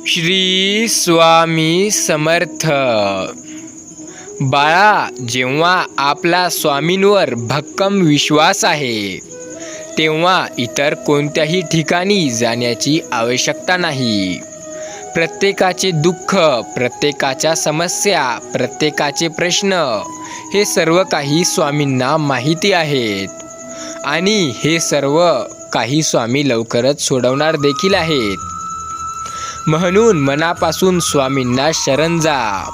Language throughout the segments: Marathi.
श्री स्वामी समर्थ. बाळा, जेव्हा आपला स्वामींवर भक्कम विश्वास आहे तेव्हा इतर कोणत्याही ठिकाणी जाण्याची आवश्यकता नाही. प्रत्येकाचे दुःख, प्रत्येकाच्या समस्या, प्रत्येकाचे प्रश्न हे सर्व काही स्वामींना माहिती आहेत आणि हे सर्व काही स्वामी लवकरच सोडवणार देखील आहेत. म्हणून मनापासून स्वामींना शरण जा.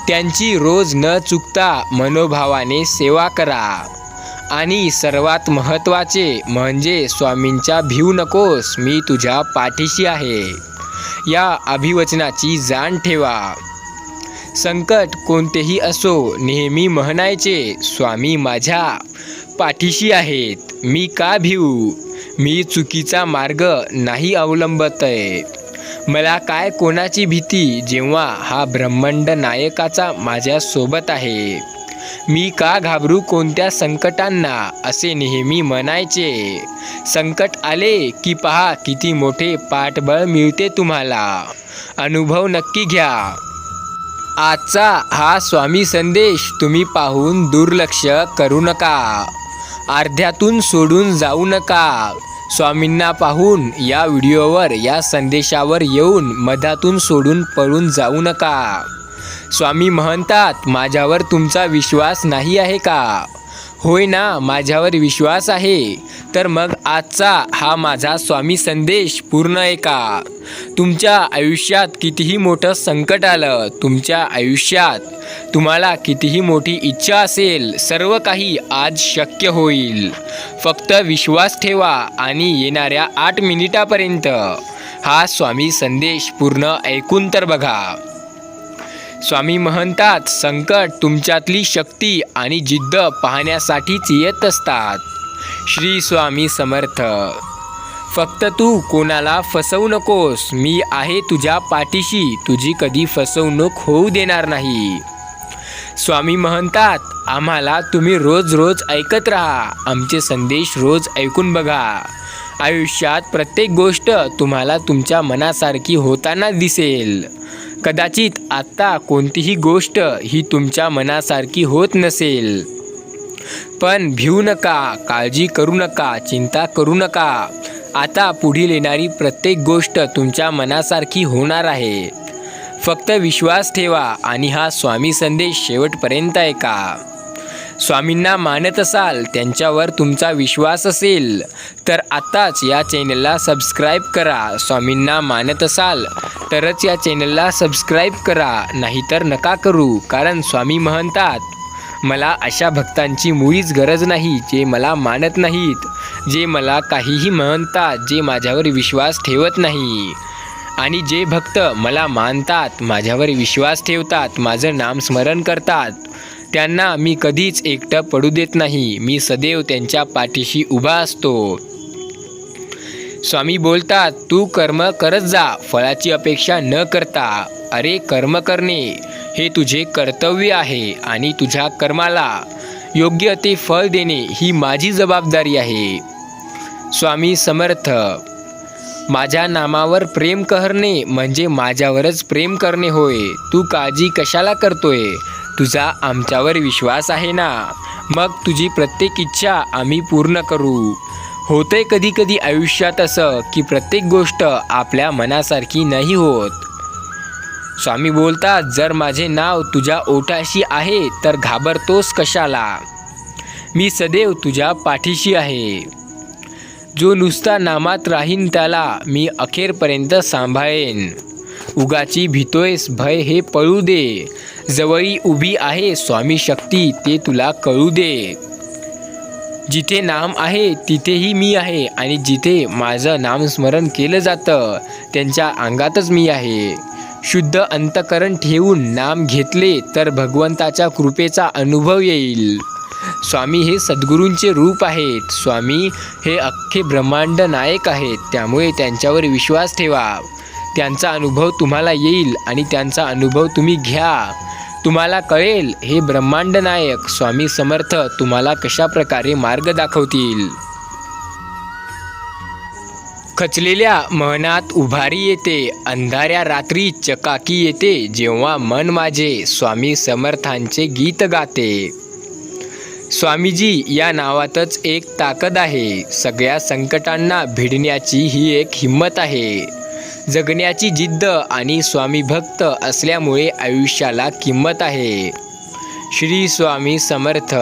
त्यांची रोज न चुकता मनोभावाने सेवा करा आणि सर्वात महत्त्वाचे म्हणजे स्वामींच्या भिवू नकोस, मी तुझ्या पाठीशी आहे या अभिवचनाची जाण ठेवा. संकट कोणतेही असो नेहमी म्हणायचे, स्वामी माझ्या पाठीशी आहेत, मी का भिवू, मी चुकीचा मार्ग नाही अवलंबतय, मला काय कोणाची भीती जेव्हा हा ब्रह्मांड नायकाचा माझ्या सोबत आहे, मी का घाबरू कोणत्या संकटांना, असे नेहमी म्हणायचे. संकट आले की पहा किती मोठे पाठबळ मिळते तुम्हाला. अनुभव नक्की घ्या. आजचा हा स्वामी संदेश तुम्ही पाहून दुर्लक्ष करू नका. अर्ध्यातून सोडून जाऊ नका. स्वामींना पाहून या व्हिडिओवर, या संदेशावर येऊन मधातून सोडून पळून जाऊ नका. स्वामी म्हणतात, माझ्यावर तुमचा विश्वास नाही आहे का? होय ना, माझ्यावर विश्वास आहे. तर मग आजचा हा माझा स्वामी संदेश पूर्ण ऐका. तुमच्या आयुष्यात कितीही मोठं संकट आलं, तुमच्या आयुष्यात तुम्हाला कितीही मोठी इच्छा असेल, सर्व काही आज शक्य होईल. फक्त विश्वास ठेवा आणि येणाऱ्या 8 मिनिटापर्यंत हा स्वामी संदेश पूर्ण ऐकून तर बघा. स्वामी म्हणतात, संकट तुमच्यातली शक्ती आणि जिद्द पाहण्यासाठीच येत असतात. श्री स्वामी समर्थ. फक्त तू कोणाला फसवू नकोस, मी आहे तुझ्या पाठीशी, तुझी कधी फसवणूक होऊ देणार नाही. स्वामी म्हणतात, आम्हाला तुम्ही रोज रोज ऐकत राहा, आमचे संदेश रोज ऐकून बघा. आयुष्यात प्रत्येक गोष्ट तुम्हाला तुमच्या मनासारखी होताना दिसेल. कदाचित आत्ता कोणतीही गोष्ट ही तुमच्या मनासारखी होत नसेल, पण भिवू नका, काळजी करू नका, चिंता करू नका. आता पुढील येणारी प्रत्येक गोष्ट तुमच्या मनासारखी होणार आहे. फक्त विश्वास ठेवा आणि हा स्वामी संदेश शेवटपर्यंत ऐका. स्वामींना मानत असाल, त्यांच्यावर तुमचा विश्वास असेल तर आत्ताच या चॅनलला सबस्क्राईब करा. स्वामींना मानत असाल तरच या चॅनलला सबस्क्राईब करा, नाहीतर नका करू. कारण स्वामी म्हणतात, मला अशा भक्तांची मुळीच गरज नाही जे मला मानत नाहीत, जे मला काहीही म्हणतात, जे माझ्यावर विश्वास ठेवत नाही. आणि जे भक्त मला मानतात, माझ्यावर विश्वास ठेवतात, माझं नामस्मरण करतात, त्यांना मी कधीच एकटं पडू देत नाही. मी सदैव त्यांच्या पाठीशी उभा असतो. स्वामी बोलतात, तू कर्म करत जा, फळाची अपेक्षा न करता. अरे, कर्म करणे हे तुझे कर्तव्य आहे आणि तुझ्या कर्माला योग्य ते फळ देणे ही माझी जबाबदारी आहे. स्वामी समर्थ. माझ्या नामावर प्रेम करणे म्हणजे माझ्यावरच प्रेम करणे होय. तू काळजी कशाला करतोय? तुझा आमच्यावर विश्वास आहे ना, मग तुझी प्रत्येक इच्छा आम्ही पूर्ण करू. होतंय कधी कधी आयुष्यात असं की प्रत्येक गोष्ट आपल्या मनासारखी नाही होत. स्वामी बोलतात, जर माझे नाव तुझ्या ओठाशी आहे तर घाबरतोस कशाला? मी सदैव तुझ्या पाठीशी आहे. जो नुसता नामात राहीन त्याला मी अखेरपर्यंत सांभाळेन. उगाची भीतोयस भय हे पळू दे. जवळी उभी आहे स्वामी शक्ती, ते तुला कळू दे. जिथे नाम आहे तिथेही मी आहे आणि जिथे माझं नामस्मरण केलं जातं त्यांच्या अंगातच मी आहे. शुद्ध अंतकरण ठेवून नाम घेतले तर भगवंताच्या कृपेचा अनुभव येईल. स्वामी हे सद्गुरूंचे रूप आहेत. स्वामी हे अख्खे ब्रह्मांड नायक आहेत. त्यामुळे त्यांच्यावर विश्वास ठेवा. त्यांचा अनुभव तुम्हाला येईल आणि त्यांचा अनुभव तुम्ही घ्या. तुम्हाला कळेल हे ब्रह्मांड नायक स्वामी समर्थ तुम्हाला कशा प्रकारे मार्ग दाखवतील. खचलेल्या मनात उभारी येते, अंधाऱ्या रात्री चकाकी येते, जेव्हा मन माझे स्वामी समर्थांचे गीत गाते. स्वामीजी या नावातच एक ताकद आहे. सगळ्या संकटांना भिडण्याची ही एक हिंमत आहे. जगण्याची जिद्द आणि स्वामी भक्त असल्यामुळे आयुष्याला किंमत आहे. श्री स्वामी समर्थ.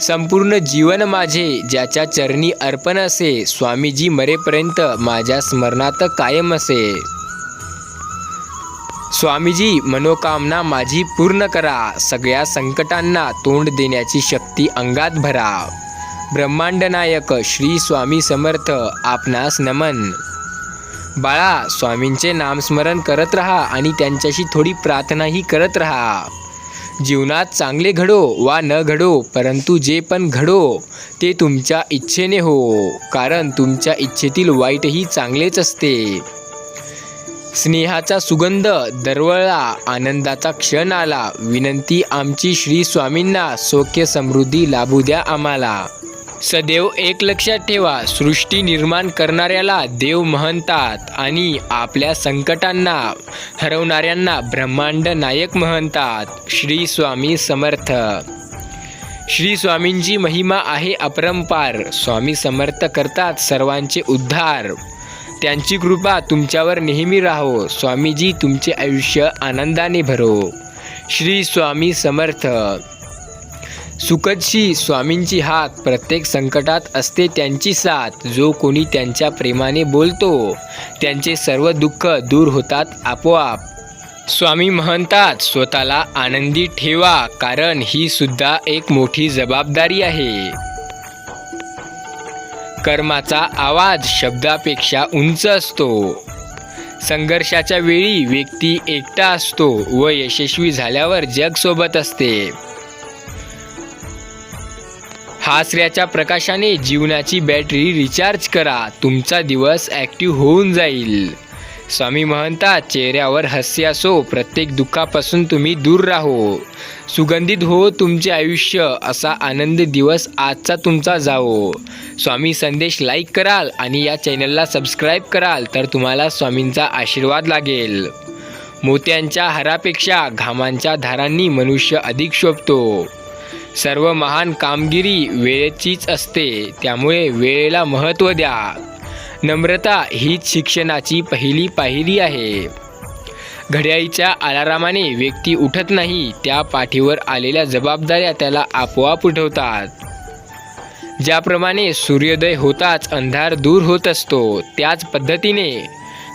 संपूर्ण जीवन माझे ज्याच्या चरणी अर्पण असे, स्वामीजी मरेपर्यंत माझ्या स्मरणात कायम असे. स्वामीजी मनोकामना माझी पूर्ण करा, सगळ्या संकटांना तोंड देण्याची शक्ती अंगात भरा. ब्रह्मांड नायक श्री स्वामी समर्थ आपणास नमन. बाळा, स्वामींचे नामस्मरण करत राहा आणि त्यांच्याशी थोडी प्रार्थनाही करत राहा. जीवनात चांगले घडो वा न घडो, परंतु जे पण घडो ते तुमच्या इच्छेने हो, कारण तुमच्या इच्छेतील वाईटही चांगलेच असते. स्नेहाचा सुगंध दरवळला, आनंदाचा क्षण आला. विनंती आमची श्री स्वामींना, सौख्य समृद्धी लाभू द्या आम्हाला. सदैव एक लक्षात ठेवा, सृष्टी निर्माण करणाऱ्याला देव म्हणतात आणि आपल्या संकटांना हरवणाऱ्यांना ब्रह्मांड नायक म्हणतात. श्री स्वामी समर्थ. श्री स्वामींची महिमा आहे अपरंपार. स्वामी समर्थ करतात सर्वांचे उद्धार. त्यांची कृपा तुमच्यावर नेहमी राहो. स्वामीजी तुमचे आयुष्य आनंदाने भरो. श्री स्वामी समर्थ. सुखदशी स्वामींची हाक, प्रत्येक संकटात असते त्यांची साथ. जो कोणी त्यांच्या प्रेमाने बोलतो त्यांचे सर्व दुःख दूर होतात आपोआप. स्वामी म्हणतात स्वतःला आनंदी ठेवा, कारण ही सुद्धा एक मोठी जबाबदारी आहे. कर्माचा आवाज शब्दापेक्षा उंच असतो. संघर्षाच्या वेळी व्यक्ती एकटा असतो व यशस्वी झाल्यावर जग सोबत असते. हास्याच्या प्रकाशाने जीवनाची बॅटरी रिचार्ज करा, तुमचा दिवस ॲक्टिव्ह होऊन जाईल. स्वामी म्हणतात चेहऱ्यावर हास्य असो, प्रत्येक दुःखापासून तुम्ही दूर राहो. सुगंधित हो तुमचे आयुष्य, असा आनंद दिवस आजचा तुमचा जावो. स्वामी संदेश लाईक कराल आणि या चॅनलला सबस्क्राईब कराल तर तुम्हाला स्वामींचा आशीर्वाद लागेल. मोत्यांच्या हारापेक्षा घामांच्या धारांनी मनुष्य अधिक शोभतो. सर्व महान कामगिरी वेळेचीच असते, त्यामुळे वेळेला महत्त्व द्या. नम्रता हीच शिक्षणाची पहिली पायरी आहे. घड्याळीच्या अलारामाने व्यक्ती उठत नाही, त्या पाठीवर आलेल्या जबाबदाऱ्या त्याला आपोआप उठवतात. ज्याप्रमाणे सूर्योदय होताच अंधार दूर होत असतो, त्याच पद्धतीने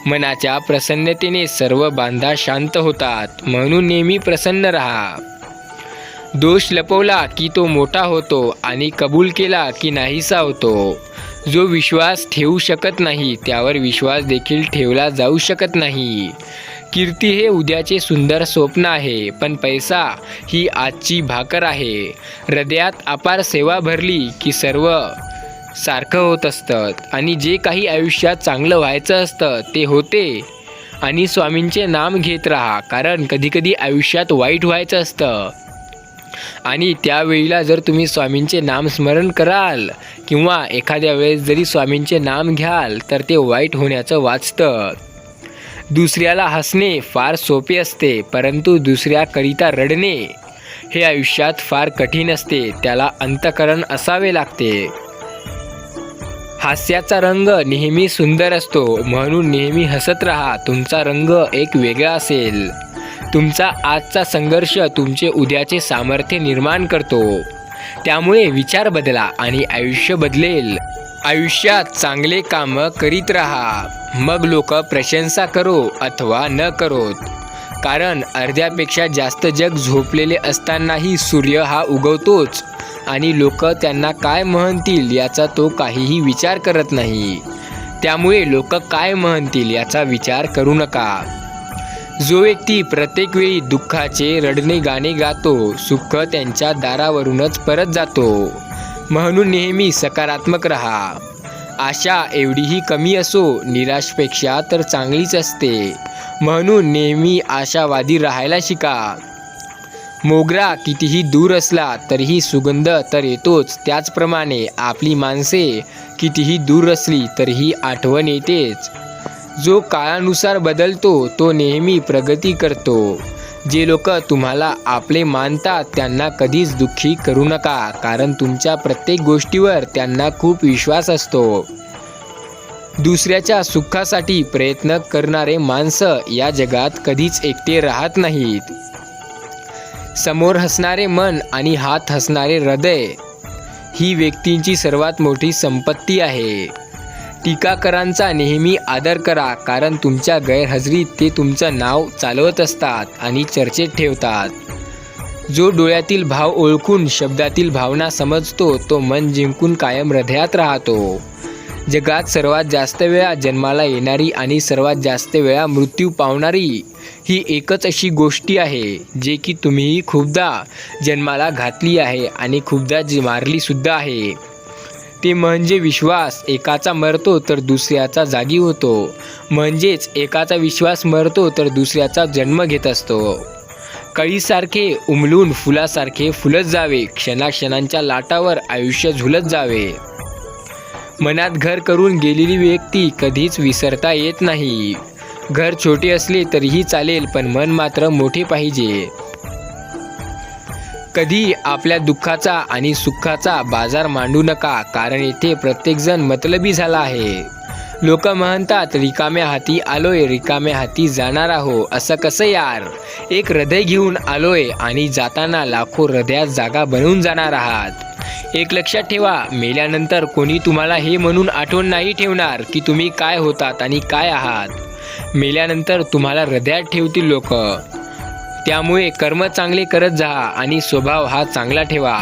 मनाच्या प्रसन्नतेने सर्व बाधा शांत होतात. म्हणून नेहमी प्रसन्न राहा. दोष लपवला की तो मोठा होतो आणि कबूल केला की नाहीसा होतो. जो विश्वास ठेवू शकत नाही त्यावर विश्वास देखील ठेवला जाऊ शकत नाही. कीर्ती हे उद्याचे सुंदर स्वप्न आहे, पण पैसा ही आजची भाकर आहे. हृदयात अपार सेवा भरली की सर्व सारखं होत असतं आणि जे काही आयुष्यात चांगलं व्हायचं असतं ते होते. आणि स्वामींचे नाम घेत राहा, कारण कधीकधी आयुष्यात वाईट व्हायचं असतं आणि त्यावेळीला जर तुम्ही स्वामींचे नाम स्मरण कराल किंवा एखाद्या वेळेस जरी स्वामींचे नाम घ्याल तर ते वाईट होण्याचं वाचतं. दुसऱ्याला हसणे फार सोपे असते, परंतु दुसऱ्याकरिता रडणे हे आयुष्यात फार कठीण असते. त्याला अंतःकरण असावे लागते. हास्याचा रंग नेहमी सुंदर असतो, म्हणून नेहमी हसत राहा. तुमचा रंग एक वेगळा असेल. तुमचा आजचा संघर्ष तुमचे उद्याचे सामर्थ्य निर्माण करतो. त्यामुळे विचार बदला आणि आयुष्य बदलेल. आयुष्यात चांगले कामं करीत राहा, मग लोक प्रशंसा करो अथवा न करोत. कारण अर्ध्यापेक्षा जास्त जग झोपलेले असतानाही सूर्य हा उगवतोच आणि लोक त्यांना काय म्हणतील याचा तो काहीही विचार करत नाही. त्यामुळे लोक काय म्हणतील याचा विचार करू नका. जो व्यक्ती प्रत्येक वेळी दुःखाचे रडणे गाणे गातो, सुख त्यांच्या दारावरूनच परत जातो. म्हणून नेहमी सकारात्मक राहा. आशा एवढीही कमी असो, निराशपेक्षा तर चांगलीच असते. म्हणून नेहमी आशावादी राहायला शिका. मोगरा कितीही दूर असला तरीही सुगंध तर येतोच. त्याचप्रमाणे आपली माणसे कितीही दूर असली तरीही आठवण येतेच. जो काळानुसार बदलतो तो नेहमी प्रगती करतो. जे लोक तुम्हाला आपले मानतात त्यांना कधीच दुःखी करू नका, कारण तुमच्या प्रत्येक गोष्टीवर त्यांना खूप विश्वास असतो. दुसऱ्याच्या सुखासाठी प्रयत्न करणारे माणसं या जगात कधीच एकटे राहत नाहीत. समोर हसणारे मन आणि हात हसणारे हृदय ही व्यक्तींची सर्वात मोठी संपत्ती आहे. टीकाकारांचा नेहमी आदर करा, कारण तुमच्या गैरहजेरीत ते तुमचं नाव चालवत असतात आणि चर्चेत ठेवतात. जो डोळ्यातील भाव ओळखून शब्दातील भावना समजतो तो मन जिंकून कायम हृदयात राहतो. जगात सर्वात जास्त वेळा जन्माला येणारी आणि सर्वात जास्त वेळा मृत्यू पावणारी ही एकच अशी गोष्टी आहे जे की तुम्हीही खूपदा जन्माला घातली आहे आणि खूपदा मारली सुद्धा आहे. ते म्हणजे विश्वास. एकाचा मरतो तर दुसऱ्याचा जागी होतो. म्हणजेच एकाचा विश्वास मरतो तर दुसऱ्याचा जन्म घेत असतो. कळीसारखे उमलून फुलासारखे फुलत जावे, क्षणाक्षणांच्या लाटावर आयुष्य झुलत जावे. मनात घर करून गेलेली व्यक्ती कधीच विसरता येत नाही. घर छोटे असले तरीही चालेल, पण मन मात्र मोठे पाहिजे. कधी आपल्या दुःखाचा आणि सुखाचा बाजार मांडू नका, कारण येथे प्रत्येकजण मतलबी झाला आहे. लोक म्हणतात रिकाम्या हाती आलोय, रिकाम्या हाती जाणार आहो. असं कसं यार? एक हृदय घेऊन आलोय आणि जाताना लाखो हृदयात जागा बनवून जाणार आहात. एक लक्षात ठेवा, मेल्यानंतर कोणी तुम्हाला हे म्हणून आठवण नाही ठेवणार की तुम्ही काय होतात आणि काय आहात. मेल्यानंतर तुम्हाला हृदयात ठेवतील लोक. त्यामुळे कर्म चांगले करत जा आणि स्वभाव हा चांगला ठेवा.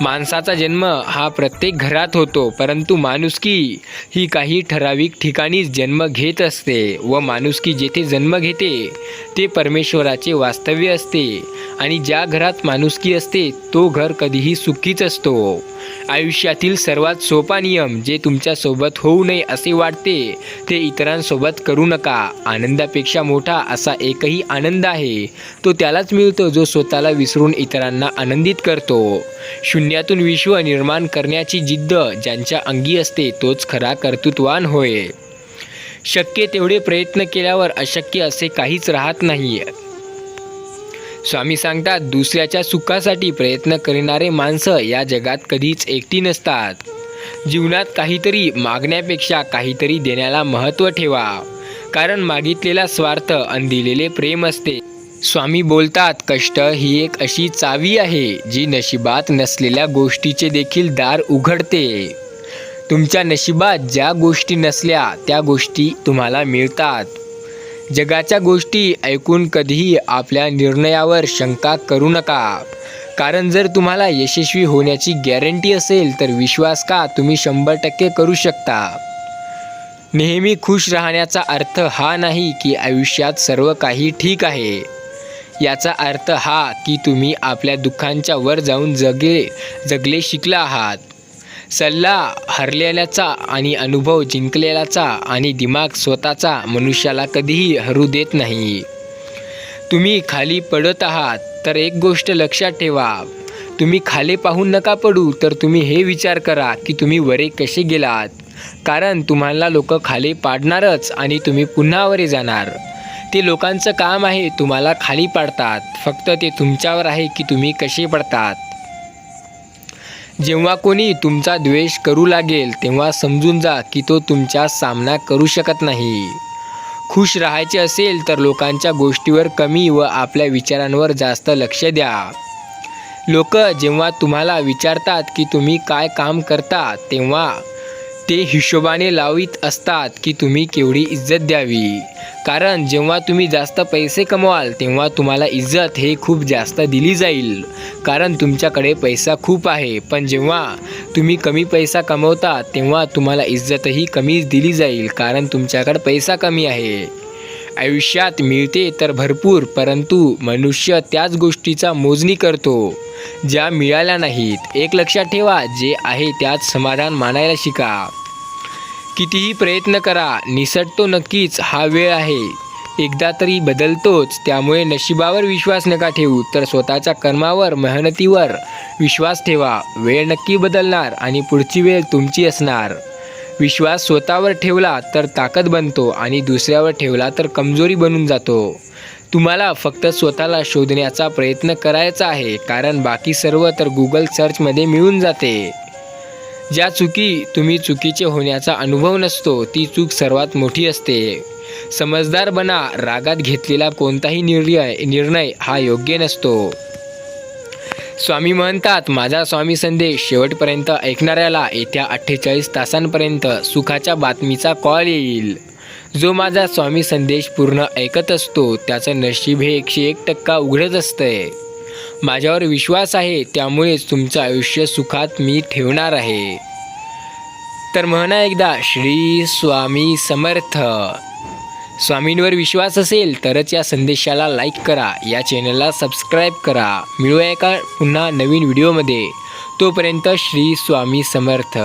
माणसाचा जन्म हा प्रत्येक घरात होतो, परंतु माणुसकी ही काही ठराविक ठिकाणीच जन्म घेत असते व माणुसकी जेथे जन्म घेते ते परमेश्वराचे वास्तव्य असते. आणि ज्या घरात माणुसकी असते तो घर कधीही सुखीच असतो. आयुष्यातील सर्वात सोपा नियम, जे तुमच्यासोबत होऊ नये असे वाटते ते इतरांसोबत करू नका. आनंदापेक्षा मोठा असा एकही आनंद आहे, तो त्यालाच मिळतो जो स्वतःला विसरून इतरांना आनंदित करतो. शून्यातून विश्व निर्माण करण्याची जिद्द ज्यांच्या अंगी असते तोच खरा कर्तृत्ववान होय. शक्य तेवढे प्रयत्न केल्यावर अशक्य असे काहीच राहत नाही. स्वामी सांगतात, दुसऱ्याच्या सुखासाठी प्रयत्न करणारे माणसं या जगात कधीच एकटी नसतात. जीवनात काहीतरी मागण्यापेक्षा काहीतरी देण्याला महत्त्व ठेवा, कारण मागितलेला स्वार्थ आणि दिलेले प्रेम असते. स्वामी बोलतात, कष्ट ही एक अशी चावी आहे जी नशिबात नसलेल्या गोष्टीचे देखील दार उघडते. तुमच्या नशिबात ज्या गोष्टी नसल्या त्या गोष्टी तुम्हाला मिळतात. जगाच्या गोष्टी ऐकून कधीही आपल्या निर्णयावर शंका करू नका, कारण जर तुम्हाला यशस्वी होण्याची गॅरंटी असेल तर विश्वास का तुम्ही 100% करू शकता. नेहमी खुश राहण्याचा अर्थ हा नाही की आयुष्यात सर्व काही ठीक आहे. याचा अर्थ हा की तुम्ही आपल्या दुःखांच्या वर जाऊन जगले शिकला आहात. सल्ला हरलेल्याचा आणि अनुभव जिंकलेल्याचा आणि दिमाग स्वतःचा मनुष्याला कधीही हरू देत नाही. तुम्ही खाली पडत आहात तर एक गोष्ट लक्षात ठेवा, तुम्ही खाली पाहून नका पडू, तर तुम्ही हे विचार करा की तुम्ही वरे कसे गेलात, कारण तुम्हाला लोक खाली पाडणारच आणि तुम्ही पुन्हा वरे जाणार. ते लोकांचं काम आहे तुम्हाला खाली पाडतात, फक्त ते तुमच्यावर आहे की तुम्ही कसे पडतात. जेव्हा कोणी तुमचा द्वेष करू लागेल तेव्हा समजून जा की तो तुमचा सामना करू शकत नाही. खुश राहायचे असेल तर लोकांच्या गोष्टीवर कमी व आपल्या विचारांवर जास्त लक्ष द्या. लोक जेव्हा तुम्हाला विचारतात की तुम्ही काय काम करता तेव्हा ते हिशोबाने लावित असतात की तुम्ही केवढी इज्जत द्यावी, कारण जेव्हा तुम्ही जास्त पैसे कमवाल तेव्हा तुम्हाला इज्जत हे खूप जास्त दिली जाईल, कारण तुमच्याकडे पैसा खूप आहे. पण जेव्हा तुम्ही कमी पैसा कमवता तेव्हा तुम्हाला इज्जतही कमीच दिली जाईल, कारण तुमच्याकडे पैसा कमी आहे. आयुष्यात मिळते तर भरपूर, परंतु मनुष्य त्याच गोष्टीचा मोजणी करतो ज्या मिळाल्या नाहीत. एक लक्षात ठेवा, जे आहे त्यात समाधान मानायला शिका. कितीही प्रयत्न करा, निसटतो नक्कीच. हा वेळ आहे, एकदा तरी बदलतोच. त्यामुळे नशिबावर विश्वास नका ठेवू, तर स्वतःच्या कर्मावर, मेहनतीवर विश्वास ठेवा. वेळ नक्की बदलणार आणि पुढची वेळ तुमची असणार. विश्वास स्वतःवर ठेवला तर ताकद बनतो आणि दुसऱ्यावर ठेवला तर कमजोरी बनून जातो. तुम्हाला फक्त स्वतःला शोधण्याचा प्रयत्न करायचा आहे, कारण बाकी सर्व तर गुगल सर्चमध्ये मिळून जाते. ज्या चुकी तुम्ही चुकीचे होण्याचा अनुभव नसतो ती चूक सर्वात मोठी असते. समजदार बना. रागात घेतलेला कोणताही निर्णय हा योग्य नसतो. स्वामी म्हणतात, माझा स्वामी संदेश शेवटपर्यंत ऐकणाऱ्याला येत्या 48 तासांपर्यंत सुखाच्या बातमीचा कॉल येईल. जो माझा स्वामी संदेश पूर्ण ऐकत असतो त्याचं नशीब हे 101% उघडत असतंय. माझ्यावर विश्वास आहे, त्यामुळेच तुमचं आयुष्य सुखात मी ठेवणार आहे. तर म्हणा एकदा श्री स्वामी समर्थ. स्वामींवर विश्वास असेल तरच या संदेशाला लाईक करा, या चॅनलला सबस्क्राईब करा. मिळूया एका पुन्हा नवीन व्हिडिओमध्ये. तोपर्यंत श्री स्वामी समर्थ.